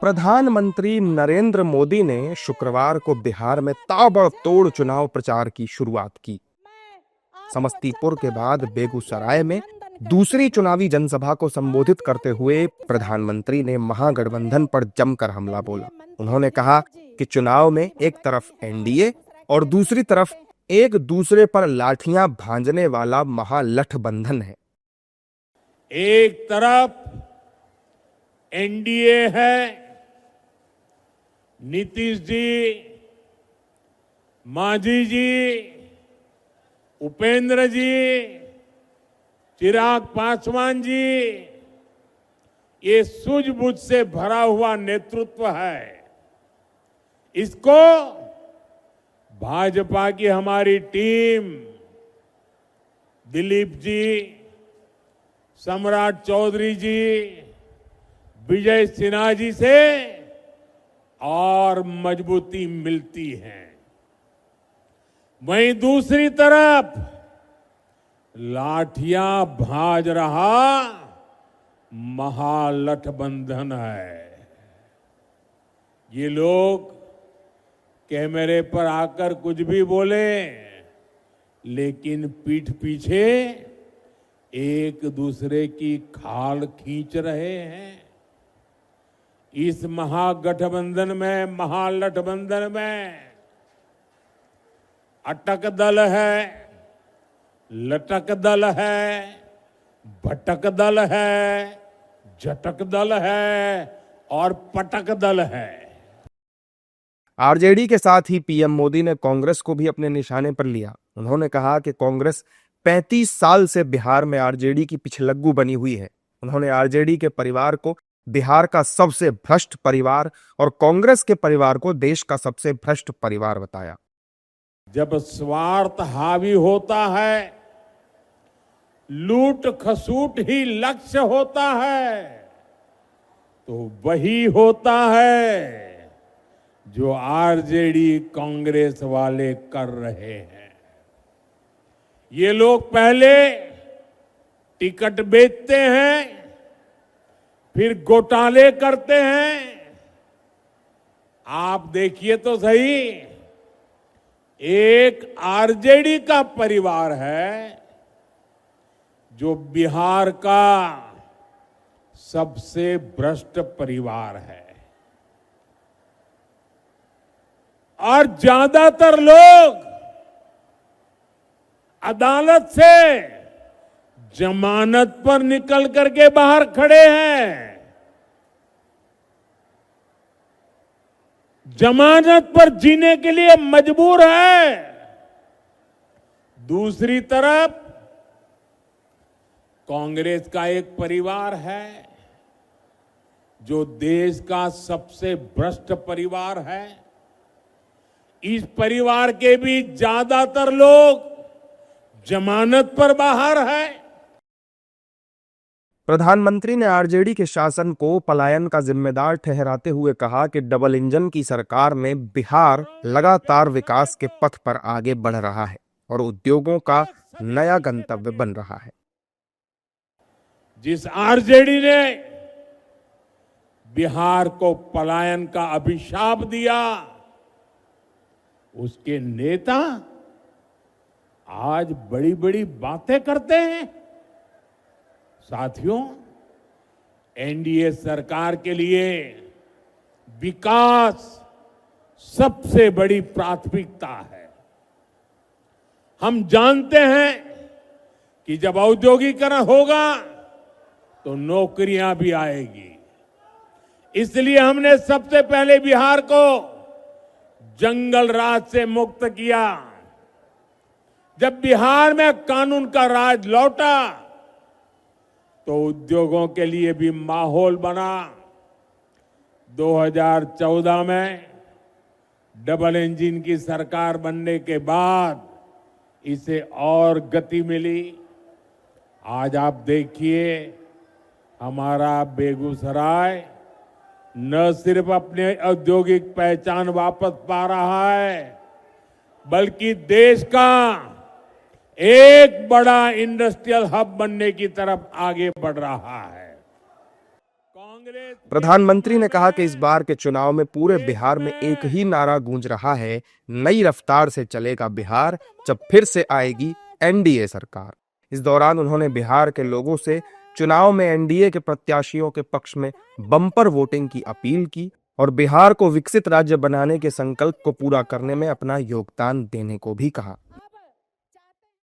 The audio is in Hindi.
प्रधानमंत्री नरेंद्र मोदी ने शुक्रवार को बिहार में ताबड़तोड़ चुनाव प्रचार की शुरुआत की। समस्तीपुर के बाद बेगूसराय में दूसरी चुनावी जनसभा को संबोधित करते हुए प्रधानमंत्री ने महागठबंधन पर जमकर हमला बोला। उन्होंने कहा कि चुनाव में एक तरफ एनडीए और दूसरी तरफ एक दूसरे पर लाठियां भांजने वाला महागठबंधन है। एक तरफ एनडीए है, नीतीश जी, मांझी जी, उपेंद्र जी, चिराग पासवान जी, ये सूझबूझ से भरा हुआ नेतृत्व है। इसको भाजपा की हमारी टीम दिलीप जी, सम्राट चौधरी जी, विजय सिन्हा जी से और मजबूती मिलती है। वहीं दूसरी तरफ लाठियां भाज रहा महागठबंधन है। ये लोग कैमरे पर आकर कुछ भी बोले, लेकिन पीठ पीछे एक दूसरे की खाल खींच रहे हैं। इस महागठबंधन में अटक दल है, लटक दल है, भटक दल है, झटक दल है और पटक दल है। आरजेडी के साथ ही पीएम मोदी ने कांग्रेस को भी अपने निशाने पर लिया। उन्होंने कहा कि कांग्रेस 35 साल से बिहार में आरजेडी की पिछलग्गू बनी हुई है। उन्होंने आरजेडी के परिवार को बिहार का सबसे भ्रष्ट परिवार और कांग्रेस के परिवार को देश का सबसे भ्रष्ट परिवार बताया। जब स्वार्थ हावी होता है, लूट खसूट ही लक्ष्य होता है, तो वही होता है जो आरजेडी कांग्रेस वाले कर रहे हैं। ये लोग पहले टिकट बेचते हैं, फिर घोटाले करते हैं। आप देखिए तो सही, एक आरजेडी का परिवार है जो बिहार का सबसे भ्रष्ट परिवार है, और ज्यादातर लोग अदालत से जमानत पर निकल करके बाहर खड़े हैं। जमानत पर जीने के लिए मजबूर है। दूसरी तरफ कांग्रेस का एक परिवार है जो देश का सबसे भ्रष्ट परिवार है। इस परिवार के भी ज्यादातर लोग जमानत पर बाहर है। प्रधानमंत्री ने आरजेडी के शासन को पलायन का जिम्मेदार ठहराते हुए कहा कि डबल इंजन की सरकार में बिहार लगातार विकास के पथ पर आगे बढ़ रहा है और उद्योगों का नया गंतव्य बन रहा है। जिस आरजेडी ने बिहार को पलायन का अभिशाप दिया, उसके नेता आज बड़ी बड़ी बातें करते हैं। साथियों, एनडीए सरकार के लिए विकास सबसे बड़ी प्राथमिकता है। हम जानते हैं कि जब औद्योगिकरण होगा तो नौकरियां भी आएगी। इसलिए हमने सबसे पहले बिहार को जंगल राज से मुक्त किया। जब बिहार में कानून का राज लौटा तो उद्योगों के लिए भी माहौल बना। 2014 में डबल इंजन की सरकार बनने के बाद इसे और गति मिली। आज आप देखिए, हमारा बेगूसराय न सिर्फ अपने औद्योगिक पहचान वापस पा रहा है, बल्कि देश का एक बड़ा इंडस्ट्रियल हब बनने की तरफ आगे बढ़ रहा है। कांग्रेस प्रधानमंत्री ने कहा कि इस बार के चुनाव में पूरे बिहार में एक ही नारा गूंज रहा है, नई रफ्तार से चलेगा बिहार जब फिर से आएगी एनडीए सरकार। इस दौरान उन्होंने बिहार के लोगों से चुनाव में एनडीए के प्रत्याशियों के पक्ष में बम्पर वोटिंग की अपील की और बिहार को विकसित राज्य बनाने के संकल्प को पूरा करने में अपना योगदान देने को भी कहा।